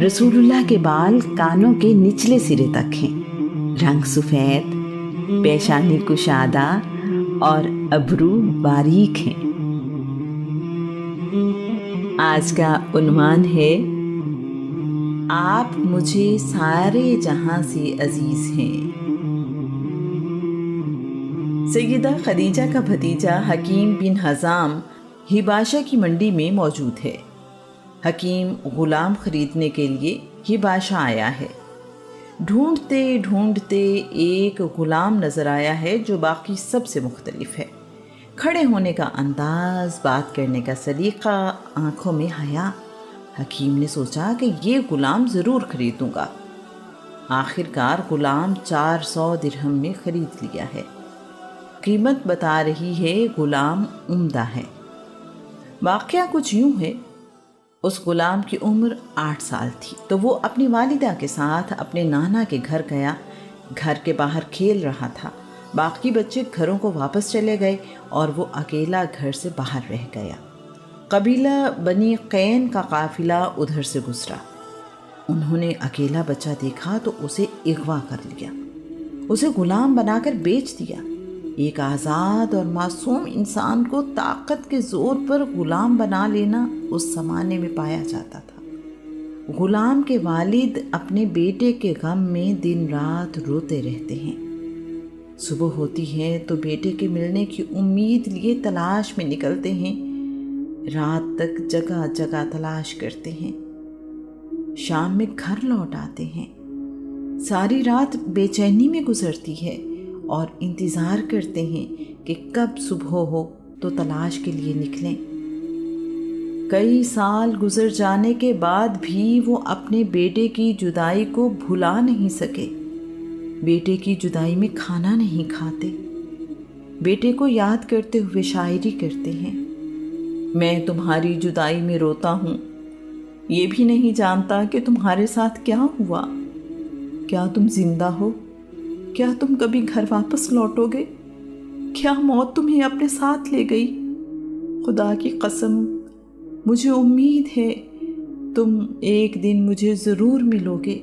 رسول اللہ کے بال کانوں کے نچلے سرے تک ہیں، رنگ سفید، پیشانی کشادہ اور ابرو باریک ہیں۔ آج کا عنوان ہے آپ مجھے سارے جہاں سے عزیز ہیں۔ سیدہ خدیجہ کا بھتیجا حکیم بن حزام حباشہ کی منڈی میں موجود ہے۔ حکیم غلام خریدنے کے لیے حباشہ آیا ہے۔ ڈھونڈتے ڈھونڈتے ایک غلام نظر آیا ہے جو باقی سب سے مختلف ہے۔ کھڑے ہونے کا انداز، بات کرنے کا سلیقہ، آنکھوں میں حیا۔ حکیم نے سوچا کہ یہ غلام ضرور خریدوں گا۔ آخر کار غلام 400 درہم میں خرید لیا ہے۔ قیمت بتا رہی ہے غلام عمدہ ہے۔ واقعہ کچھ یوں ہے، اس غلام کی عمر 8 سال تھی تو وہ اپنی والدہ کے ساتھ اپنے نانا کے گھر گیا۔ گھر کے باہر کھیل رہا تھا۔ باقی بچے گھروں کو واپس چلے گئے اور وہ اکیلا گھر سے باہر رہ گیا۔ قبیلہ بنی قین کا قافلہ ادھر سے گزرا۔ انہوں نے اکیلا بچہ دیکھا تو اسے اغوا کر لیا، اسے غلام بنا کر بیچ دیا۔ ایک آزاد اور معصوم انسان کو طاقت کے زور پر غلام بنا لینا اس زمانے میں پایا جاتا تھا۔ غلام کے والد اپنے بیٹے کے غم میں دن رات روتے رہتے ہیں۔ صبح ہوتی ہے تو بیٹے کے ملنے کی امید لیے تلاش میں نکلتے ہیں، رات تک جگہ جگہ تلاش کرتے ہیں، شام میں گھر لوٹ آتے ہیں۔ ساری رات بے چینی میں گزرتی ہے اور انتظار کرتے ہیں کہ کب صبح ہو تو تلاش کے لیے نکلیں۔ کئی سال گزر جانے کے بعد بھی وہ اپنے بیٹے کی جدائی کو بھلا نہیں سکے۔ بیٹے کی جدائی میں کھانا نہیں کھاتے۔ بیٹے کو یاد کرتے ہوئے شاعری کرتے ہیں۔ میں تمہاری جدائی میں روتا ہوں، یہ بھی نہیں جانتا کہ تمہارے ساتھ کیا ہوا۔ کیا تم زندہ ہو؟ کیا تم کبھی گھر واپس لوٹو گے؟ کیا موت تمہیں اپنے ساتھ لے گئی؟ خدا کی قسم، مجھے امید ہے تم ایک دن مجھے ضرور ملو گے۔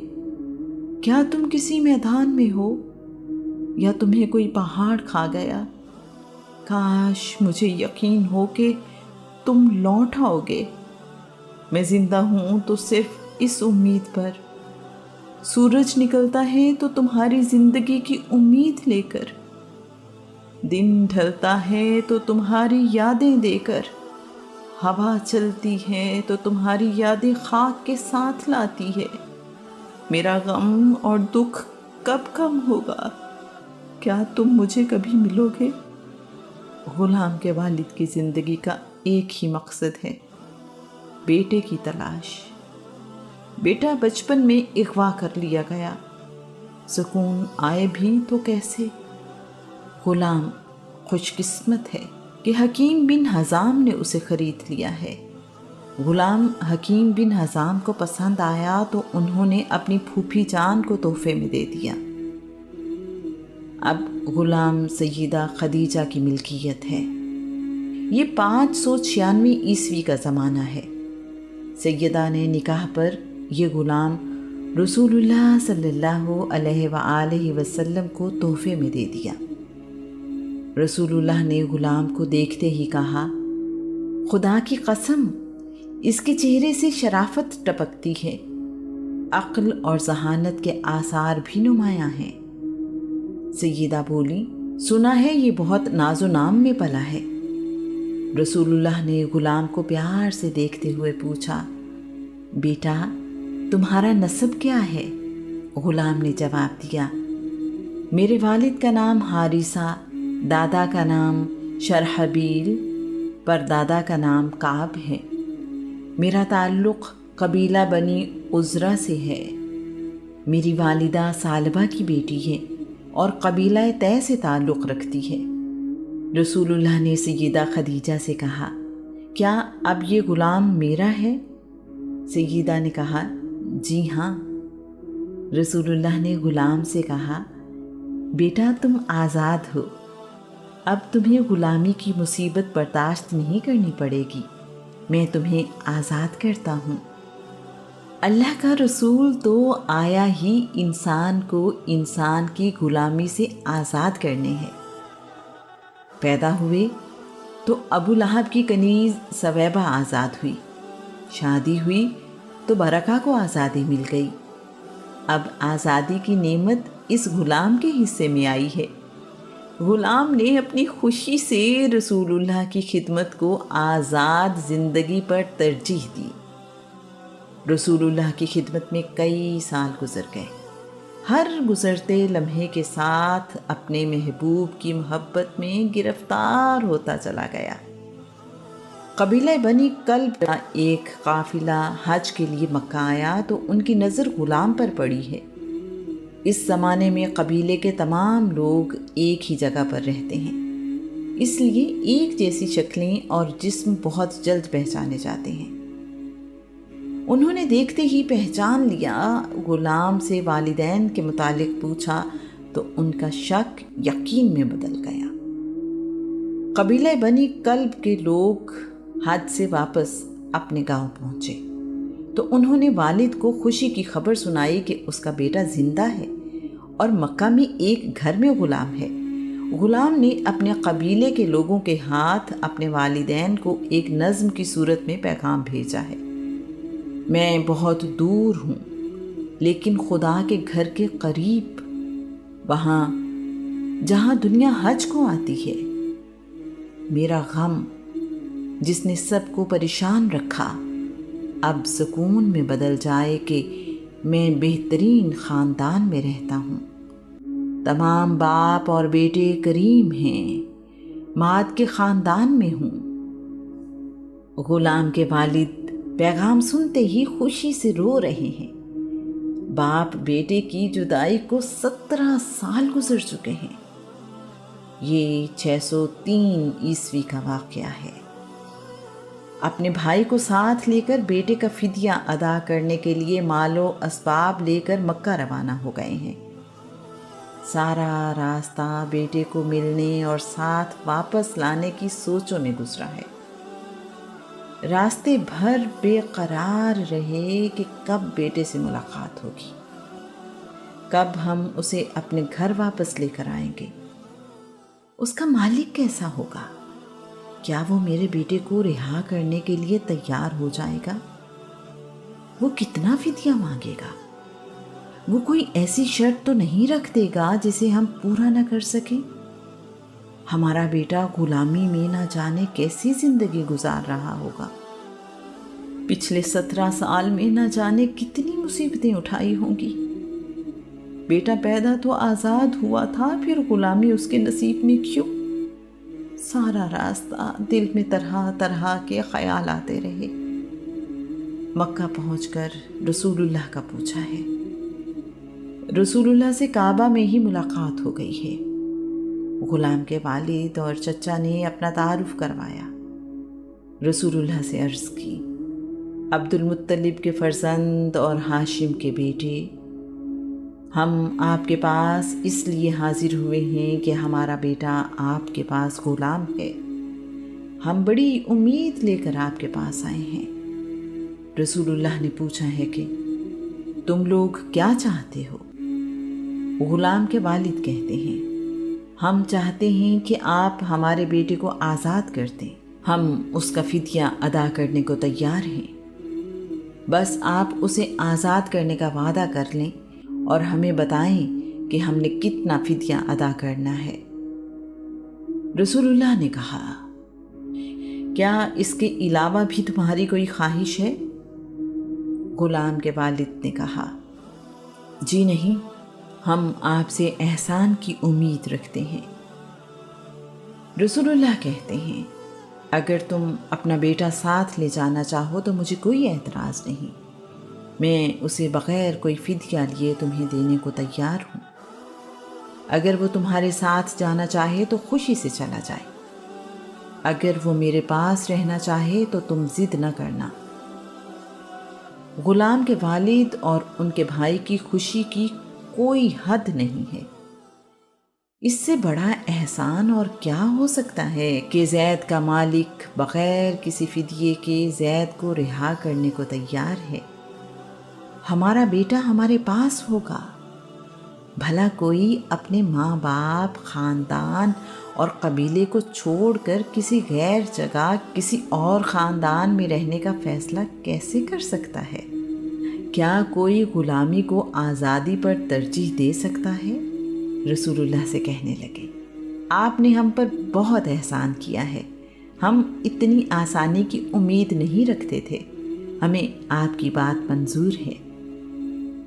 کیا تم کسی میدان میں ہو یا تمہیں کوئی پہاڑ کھا گیا؟ کاش مجھے یقین ہو کہ تم لوٹ آؤ گے۔ میں زندہ ہوں تو صرف اس امید پر۔ سورج نکلتا ہے تو تمہاری زندگی کی امید لے کر، دن ڈھلتا ہے تو تمہاری یادیں دے کر، ہوا چلتی ہے تو تمہاری یادیں خاک کے ساتھ لاتی ہے۔ میرا غم اور دکھ کب کم ہوگا؟ کیا تم مجھے کبھی ملو گے؟ غلام کے والد کی زندگی کا ایک ہی مقصد ہے، بیٹے کی تلاش۔ بیٹا بچپن میں اغوا کر لیا گیا، سکون آئے بھی تو کیسے؟ غلام خوش قسمت ہے کہ حکیم بن حزام نے اسے خرید لیا ہے۔ غلام حکیم بن حزام کو پسند آیا تو انہوں نے اپنی پھوپھی جان کو تحفے میں دے دیا۔ اب غلام سیدہ خدیجہ کی ملکیت ہے۔ یہ 596 عیسوی کا زمانہ ہے۔ سیدہ نے نکاح پر یہ غلام رسول اللہ صلی اللہ علیہ وآلہ وسلم کو تحفے میں دے دیا۔ رسول اللہ نے غلام کو دیکھتے ہی کہا، خدا کی قسم، اس کے چہرے سے شرافت ٹپکتی ہے، عقل اور ذہانت کے آثار بھی نمایاں ہیں۔ سیدہ بولی، سنا ہے یہ بہت ناز و نام میں پلا ہے۔ رسول اللہ نے غلام کو پیار سے دیکھتے ہوئے پوچھا، بیٹا تمہارا نسب کیا ہے؟ غلام نے جواب دیا، میرے والد کا نام حارثہ، دادا کا نام شرحبیل، پردادا کا نام کعب ہے۔ میرا تعلق قبیلہ بنی عزرہ سے ہے۔ میری والدہ ثعلبہ کی بیٹی ہے اور قبیلہ طے سے تعلق رکھتی ہے۔ رسول اللہ نے سیدہ خدیجہ سے کہا، کیا اب یہ غلام میرا ہے؟ سیدہ نے کہا، جی ہاں۔ رسول اللہ نے غلام سے کہا، بیٹا تم آزاد ہو، اب تمہیں غلامی کی مصیبت برداشت نہیں کرنی پڑے گی، میں تمہیں آزاد کرتا ہوں۔ اللہ کا رسول تو آیا ہی انسان کو انسان کی غلامی سے آزاد کرنے ہے۔ پیدا ہوئے تو ابو لہب کی کنیز سویبہ آزاد ہوئی، شادی ہوئی تو برکہ کو آزادی مل گئی۔ اب آزادی کی نعمت اس غلام کے حصے میں آئی ہے۔ غلام نے اپنی خوشی سے رسول اللہ کی خدمت کو آزاد زندگی پر ترجیح دی۔ رسول اللہ کی خدمت میں کئی سال گزر گئے۔ ہر گزرتے لمحے کے ساتھ اپنے محبوب کی محبت میں گرفتار ہوتا چلا گیا۔ قبیلہ بنی کلب کا ایک قافلہ حج کے لیے مکہ آیا تو ان کی نظر غلام پر پڑی ہے۔ اس زمانے میں قبیلے کے تمام لوگ ایک ہی جگہ پر رہتے ہیں، اس لیے ایک جیسی شکلیں اور جسم بہت جلد پہچانے جاتے ہیں۔ انہوں نے دیکھتے ہی پہچان لیا۔ غلام سے والدین کے متعلق پوچھا تو ان کا شک یقین میں بدل گیا۔ قبیلہ بنی کلب کے لوگ حج سے واپس اپنے گاؤں پہنچے تو انہوں نے والد کو خوشی کی خبر سنائی کہ اس کا بیٹا زندہ ہے اور مکہ میں ایک گھر میں غلام ہے۔ غلام نے اپنے قبیلے کے لوگوں کے ہاتھ اپنے والدین کو ایک نظم کی صورت میں پیغام بھیجا ہے: میں بہت دور ہوں لیکن خدا کے گھر کے قریب، وہاں جہاں دنیا حج کو آتی ہے۔ میرا غم جس نے سب کو پریشان رکھا اب سکون میں بدل جائے کہ میں بہترین خاندان میں رہتا ہوں۔ تمام باپ اور بیٹے کریم ہیں، ماد کے خاندان میں ہوں۔ غلام کے والد پیغام سنتے ہی خوشی سے رو رہے ہیں۔ باپ بیٹے کی جدائی کو 17 سال گزر چکے ہیں۔ یہ 603 عیسوی کا واقعہ ہے۔ اپنے بھائی کو ساتھ لے کر بیٹے کا فدیہ ادا کرنے کے لیے مال و اسباب لے کر مکہ روانہ ہو گئے ہیں۔ سارا راستہ بیٹے کو ملنے اور ساتھ واپس لانے کی سوچوں میں گزرا ہے۔ راستے بھر بے قرار رہے کہ کب بیٹے سے ملاقات ہوگی، کب ہم اسے اپنے گھر واپس لے کر آئیں گے۔ اس کا مالک کیسا ہوگا؟ کیا وہ میرے بیٹے کو رہا کرنے کے لیے تیار ہو جائے گا؟ وہ کتنا فدیہ مانگے گا؟ وہ کوئی ایسی شرط تو نہیں رکھ دے گا جسے ہم پورا نہ کر سکیں؟ ہمارا بیٹا غلامی میں نہ جانے کیسی زندگی گزار رہا ہوگا۔ پچھلے 17 سال میں نہ جانے کتنی مصیبتیں اٹھائی ہوں گی۔ بیٹا پیدا تو آزاد ہوا تھا، پھر غلامی اس کے نصیب میں کیوں؟ سارا راستہ دل میں طرح طرح کے خیال آتے رہے۔ مکہ پہنچ کر رسول اللہ کا پوچھا ہے۔ رسول اللہ سے کعبہ میں ہی ملاقات ہو گئی ہے۔ غلام کے والد اور چچا نے اپنا تعارف کروایا۔ رسول اللہ سے عرض کی: عبد المطلب کے فرزند اور ہاشم کے بیٹے، ہم آپ کے پاس اس لیے حاضر ہوئے ہیں کہ ہمارا بیٹا آپ کے پاس غلام ہے۔ ہم بڑی امید لے کر آپ کے پاس آئے ہیں۔ رسول اللہ نے پوچھا ہے کہ تم لوگ کیا چاہتے ہو؟ غلام کے والد کہتے ہیں: ہم چاہتے ہیں کہ آپ ہمارے بیٹے کو آزاد کر دیں۔ ہم اس کا فدیہ ادا کرنے کو تیار ہیں، بس آپ اسے آزاد کرنے کا وعدہ کر لیں اور ہمیں بتائیں کہ ہم نے کتنا فدیہ ادا کرنا ہے۔ رسول اللہ نے کہا: کیا اس کے علاوہ بھی تمہاری کوئی خواہش ہے؟ غلام کے والد نے کہا: جی نہیں، ہم آپ سے احسان کی امید رکھتے ہیں۔ رسول اللہ کہتے ہیں: اگر تم اپنا بیٹا ساتھ لے جانا چاہو تو مجھے کوئی اعتراض نہیں، میں اسے بغیر کوئی فدیہ لیے تمہیں دینے کو تیار ہوں۔ اگر وہ تمہارے ساتھ جانا چاہے تو خوشی سے چلا جائے، اگر وہ میرے پاس رہنا چاہے تو تم ضد نہ کرنا۔ غلام کے والد اور ان کے بھائی کی خوشی کی کوئی حد نہیں ہے۔ اس سے بڑا احسان اور کیا ہو سکتا ہے کہ زید کا مالک بغیر کسی فدیے کے زید کو رہا کرنے کو تیار ہے۔ ہمارا بیٹا ہمارے پاس ہوگا۔ بھلا کوئی اپنے ماں باپ، خاندان اور قبیلے کو چھوڑ کر کسی غیر جگہ، کسی اور خاندان میں رہنے کا فیصلہ کیسے کر سکتا ہے؟ کیا کوئی غلامی کو آزادی پر ترجیح دے سکتا ہے؟ رسول اللہ سے کہنے لگے، آپ نے ہم پر بہت احسان کیا ہے، ہم اتنی آسانی کی امید نہیں رکھتے تھے، ہمیں آپ کی بات منظور ہے۔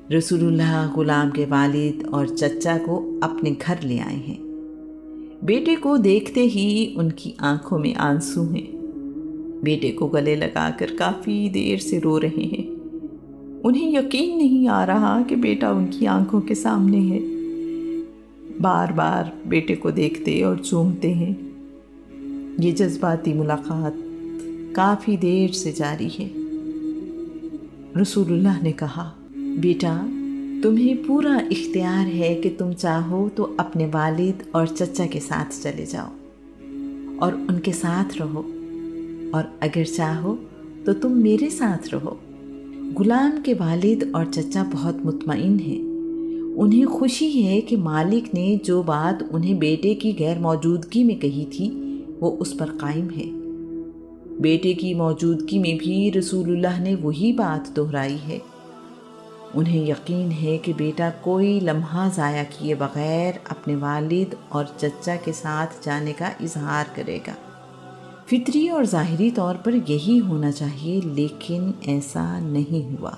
رسول اللہ غلام کے والد اور چچا کو اپنے گھر لے آئے ہیں۔ بیٹے کو دیکھتے ہی ان کی آنکھوں میں آنسو ہیں۔ بیٹے کو گلے لگا کر کافی دیر سے رو رہے ہیں۔ انہیں یقین نہیں آ رہا کہ بیٹا ان کی آنکھوں کے سامنے ہے۔ بار بار بیٹے کو دیکھتے اور چومتے ہیں۔ یہ جذباتی ملاقات کافی دیر سے جاری ہے۔ رسول اللہ نے کہا، بیٹا، تمہیں پورا اختیار ہے کہ تم چاہو تو اپنے والد اور چچا کے ساتھ چلے جاؤ اور ان کے ساتھ رہو، اور اگر چاہو تو تم میرے ساتھ رہو۔ غلام کے والد اور چچا بہت مطمئن ہیں۔ انہیں خوشی ہے کہ مالک نے جو بات انہیں بیٹے کی غیر موجودگی میں کہی تھی وہ اس پر قائم ہے۔ بیٹے کی موجودگی میں بھی رسول اللہ نے وہی بات دہرائی ہے۔ انہیں یقین ہے کہ بیٹا کوئی لمحہ ضائع کیے بغیر اپنے والد اور چچا کے ساتھ جانے کا اظہار کرے گا۔ فطری اور ظاہری طور پر یہی ہونا چاہیے، لیکن ایسا نہیں ہوا۔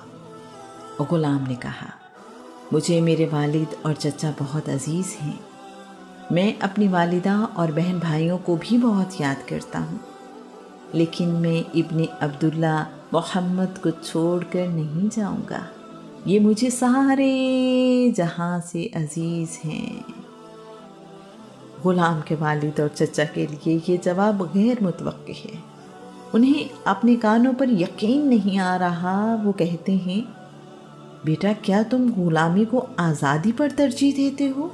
غلام نے کہا، مجھے میرے والد اور چچا بہت عزیز ہیں۔ میں اپنی والدہ اور بہن بھائیوں کو بھی بہت یاد کرتا ہوں، لیکن میں ابن عبداللہ محمد کو چھوڑ کر نہیں جاؤں گا۔ یہ مجھے سارے جہاں سے عزیز ہیں۔ غلام کے والد اور چچا کے لیے یہ جواب غیر متوقع ہے۔ انہیں اپنے کانوں پر یقین نہیں آ رہا۔ وہ کہتے ہیں، بیٹا، کیا تم غلامی کو آزادی پر ترجیح دیتے ہو؟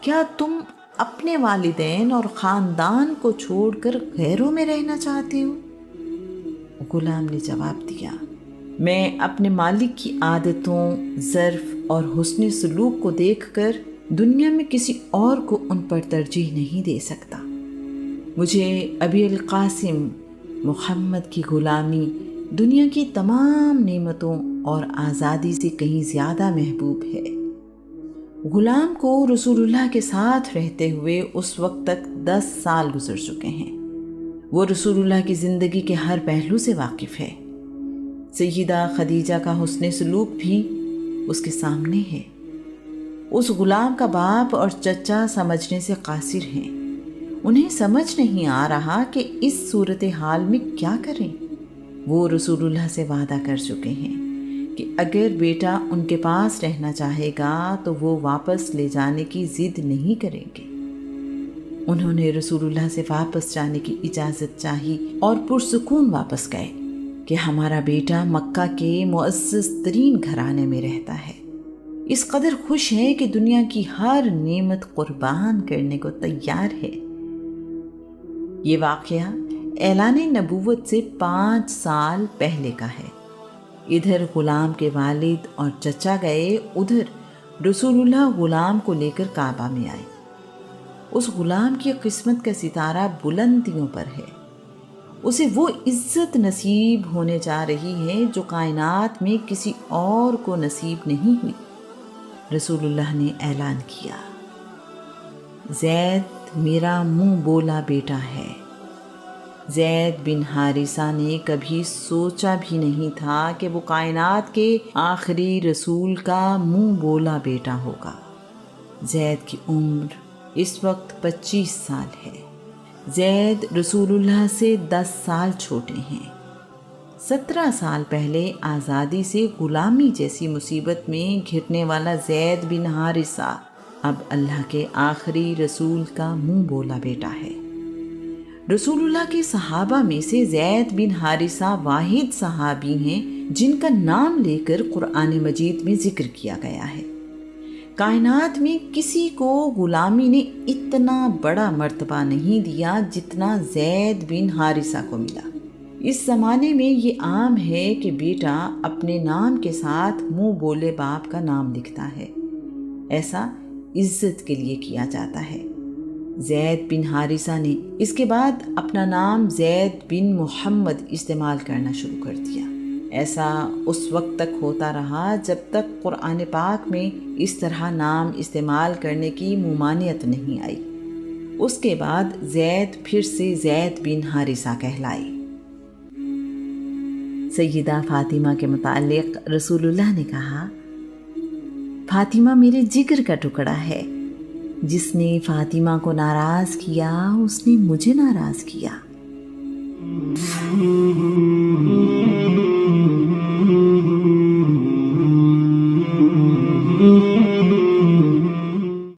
کیا تم اپنے والدین اور خاندان کو چھوڑ کر غیروں میں رہنا چاہتے ہو؟ غلام نے جواب دیا، میں اپنے مالک کی عادتوں، ظرف اور حسن سلوک کو دیکھ کر دنیا میں کسی اور کو ان پر ترجیح نہیں دے سکتا۔ مجھے ابی القاسم محمد کی غلامی دنیا کی تمام نعمتوں اور آزادی سے کہیں زیادہ محبوب ہے۔ غلام کو رسول اللہ کے ساتھ رہتے ہوئے اس وقت تک 10 سال گزر چکے ہیں۔ وہ رسول اللہ کی زندگی کے ہر پہلو سے واقف ہے۔ سیدہ خدیجہ کا حسن سلوک بھی اس کے سامنے ہے۔ اس غلام کا باپ اور چچا سمجھنے سے قاصر ہیں۔ انہیں سمجھ نہیں آ رہا کہ اس صورتحال میں کیا کریں۔ وہ رسول اللہ سے وعدہ کر چکے ہیں کہ اگر بیٹا ان کے پاس رہنا چاہے گا تو وہ واپس لے جانے کی ضد نہیں کریں گے۔ انہوں نے رسول اللہ سے واپس جانے کی اجازت چاہی اور پرسکون واپس گئے کہ ہمارا بیٹا مکہ کے معزز ترین گھرانے میں رہتا ہے، اس قدر خوش ہے کہ دنیا کی ہر نعمت قربان کرنے کو تیار ہے۔ یہ واقعہ اعلان نبوت سے 5 سال پہلے کا ہے۔ ادھر غلام کے والد اور چچا گئے، ادھر رسول اللہ غلام کو لے کر کعبہ میں آئے۔ اس غلام کی قسمت کا ستارہ بلندیوں پر ہے۔ اسے وہ عزت نصیب ہونے جا رہی ہے جو کائنات میں کسی اور کو نصیب نہیں ہوئی۔ رسول اللہ نے اعلان کیا، زید میرا منہ بولا بیٹا ہے۔ زید بن حارثہ نے کبھی سوچا بھی نہیں تھا کہ وہ کائنات کے آخری رسول کا منہ بولا بیٹا ہوگا۔ زید کی عمر اس وقت 25 سال ہے۔ زید رسول اللہ سے 10 سال چھوٹے ہیں۔ 17 سال پہلے آزادی سے غلامی جیسی مصیبت میں گھرنے والا زید بن حارثہ اب اللہ کے آخری رسول کا منہ بولا بیٹا ہے۔ رسول اللہ کے صحابہ میں سے زید بن حارثہ واحد صحابی ہیں جن کا نام لے کر قرآن مجید میں ذکر کیا گیا ہے۔ کائنات میں کسی کو غلامی نے اتنا بڑا مرتبہ نہیں دیا جتنا زید بن حارثہ کو ملا۔ اس زمانے میں یہ عام ہے کہ بیٹا اپنے نام کے ساتھ منہ بولے باپ کا نام لکھتا ہے۔ ایسا عزت کے لیے کیا جاتا ہے۔ زید بن حارثہ نے اس کے بعد اپنا نام زید بن محمد استعمال کرنا شروع کر دیا۔ ایسا اس وقت تک ہوتا رہا جب تک قرآن پاک میں اس طرح نام استعمال کرنے کی ممانعت نہیں آئی۔ اس کے بعد زید پھر سے زید بن حارثہ کہلائی۔ سیدہ فاطمہ کے متعلق رسول اللہ نے کہا، فاطمہ میرے جگر کا ٹکڑا ہے، جس نے فاطمہ کو ناراض کیا اس نے مجھے ناراض کیا۔